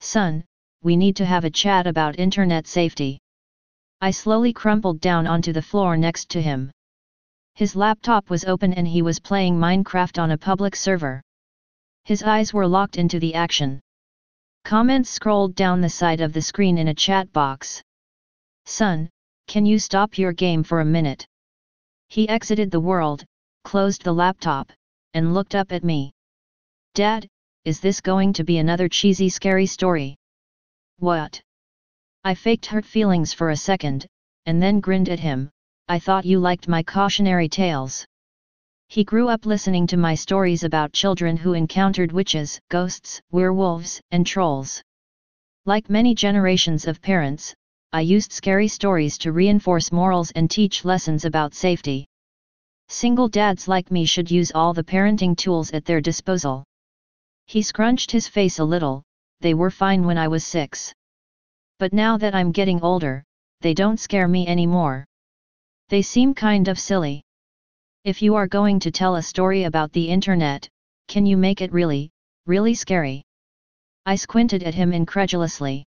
Son, we need to have a chat about internet safety. I slowly crumpled down onto the floor next to him. His laptop was open and he was playing Minecraft on a public server. His eyes were locked into the action. Comments scrolled down the side of the screen in a chat box. Son, can you stop your game for a minute? He exited the world, closed the laptop, and looked up at me. Dad, is this going to be another cheesy scary story? What? I faked hurt feelings for a second, and then grinned at him. I thought you liked my cautionary tales. He grew up listening to my stories about children who encountered witches, ghosts, werewolves, and trolls. Like many generations of parents, I used scary stories to reinforce morals and teach lessons about safety. Single dads like me should use all the parenting tools at their disposal. He scrunched his face a little. They were fine when I was 6. But now that I'm getting older, they don't scare me anymore. They seem kind of silly. If you are going to tell a story about the internet, can you make it really, really scary? I squinted at him incredulously.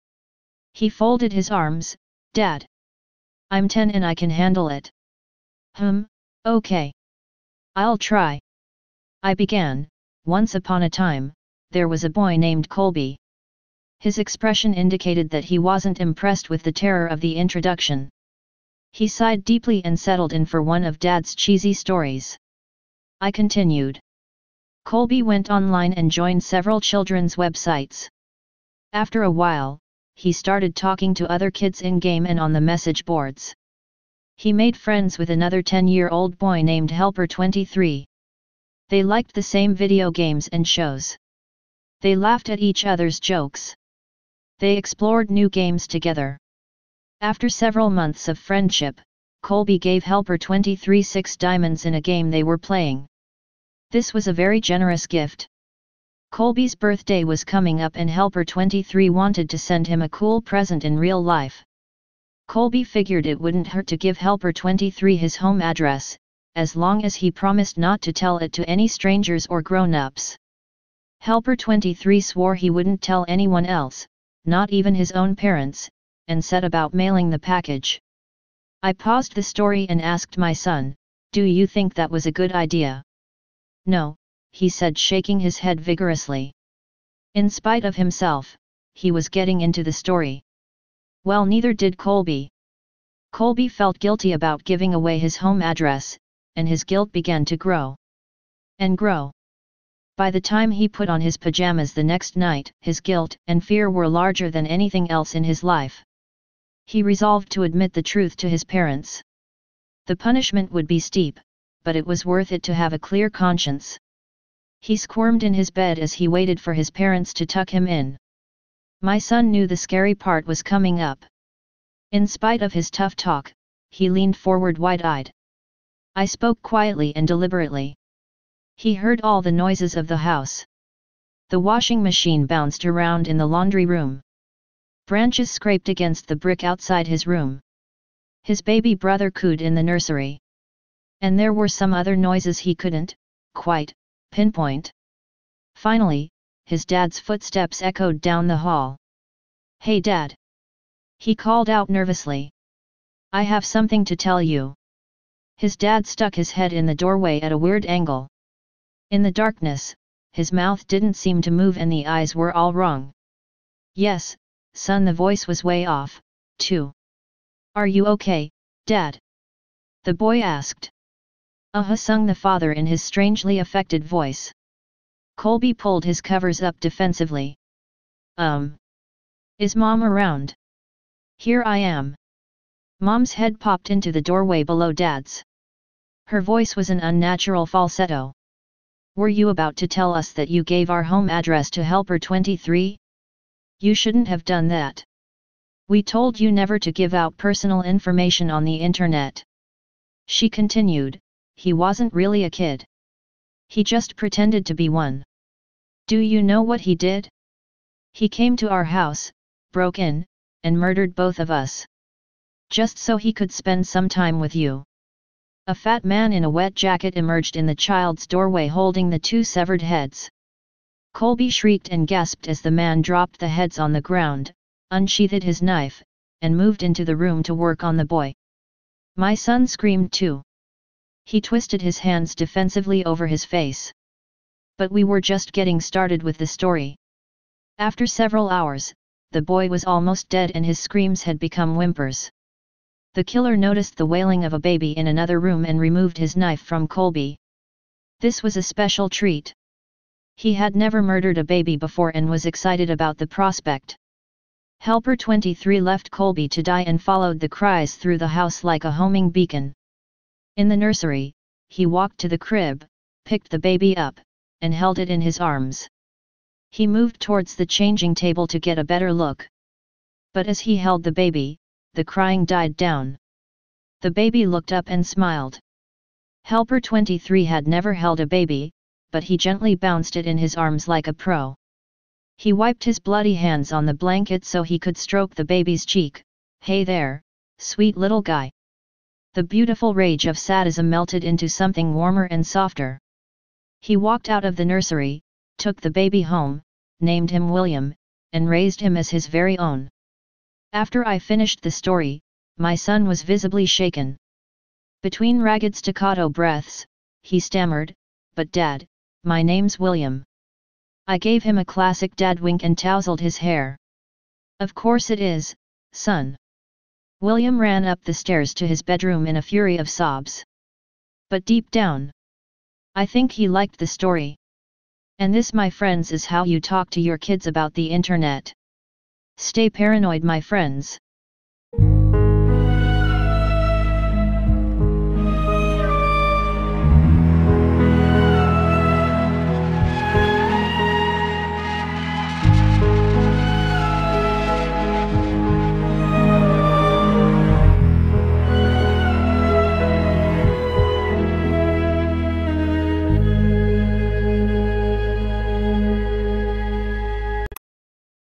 He folded his arms. Dad, I'm 10 and I can handle it. Okay. I'll try. I began. Once upon a time, there was a boy named Colby. His expression indicated that he wasn't impressed with the terror of the introduction. He sighed deeply and settled in for one of Dad's cheesy stories. I continued. Colby went online and joined several children's websites. After a while, he started talking to other kids in-game and on the message boards. He made friends with another 10-year-old boy named Helper23. They liked the same video games and shows. They laughed at each other's jokes. They explored new games together. After several months of friendship, Colby gave Helper23 6 diamonds in a game they were playing. This was a very generous gift. Colby's birthday was coming up and Helper23 wanted to send him a cool present in real life. Colby figured it wouldn't hurt to give Helper23 his home address, as long as he promised not to tell it to any strangers or grown-ups. Helper23 swore he wouldn't tell anyone else, not even his own parents, and set about mailing the package. I paused the story and asked my son, "Do you think that was a good idea?" "No," he said, shaking his head vigorously. In spite of himself, he was getting into the story. Well, neither did Colby. Colby felt guilty about giving away his home address, and his guilt began to grow. And grow. By the time he put on his pajamas the next night, his guilt and fear were larger than anything else in his life. He resolved to admit the truth to his parents. The punishment would be steep, but it was worth it to have a clear conscience. He squirmed in his bed as he waited for his parents to tuck him in. My son knew the scary part was coming up. In spite of his tough talk, he leaned forward wide-eyed. I spoke quietly and deliberately. He heard all the noises of the house. The washing machine bounced around in the laundry room. Branches scraped against the brick outside his room. His baby brother cooed in the nursery. And there were some other noises he couldn't, quite, pinpoint. Finally, his dad's footsteps echoed down the hall. "Hey Dad!" he called out nervously. "I have something to tell you." His dad stuck his head in the doorway at a weird angle. In the darkness, his mouth didn't seem to move and the eyes were all wrong. "Yes, son," the voice was way off, too. "Are you okay, Dad?" the boy asked. Sung the father in his strangely affected voice. Colby pulled his covers up defensively. Is Mom around?" "Here I am." Mom's head popped into the doorway below Dad's. Her voice was an unnatural falsetto. "Were you about to tell us that you gave our home address to Helper23? You shouldn't have done that. We told you never to give out personal information on the internet." She continued, "He wasn't really a kid. He just pretended to be one. Do you know what he did? He came to our house, broke in, and murdered both of us. Just so he could spend some time with you. A fat man in a wet jacket emerged in the child's doorway holding the two severed heads. Colby shrieked and gasped as the man dropped the heads on the ground, unsheathed his knife, and moved into the room to work on the boy. My son screamed too. He twisted his hands defensively over his face. But we were just getting started with the story. After several hours, the boy was almost dead and his screams had become whimpers. The killer noticed the wailing of a baby in another room and removed his knife from Colby. This was a special treat. He had never murdered a baby before and was excited about the prospect. Helper 23 left Colby to die and followed the cries through the house like a homing beacon. In the nursery, he walked to the crib, picked the baby up, and held it in his arms. He moved towards the changing table to get a better look. But as he held the baby, the crying died down. The baby looked up and smiled. Helper 23 had never held a baby, but he gently bounced it in his arms like a pro. He wiped his bloody hands on the blanket so he could stroke the baby's cheek. Hey there, sweet little guy. The beautiful rage of sadism melted into something warmer and softer. He walked out of the nursery, took the baby home, named him William, and raised him as his very own. After I finished the story, my son was visibly shaken. Between ragged staccato breaths, he stammered, "But Dad, my name's William." I gave him a classic dad wink and tousled his hair. "Of course it is, son." William ran up the stairs to his bedroom in a fury of sobs. But deep down, I think he liked the story. And this, my friends, is how you talk to your kids about the internet. Stay paranoid, my friends.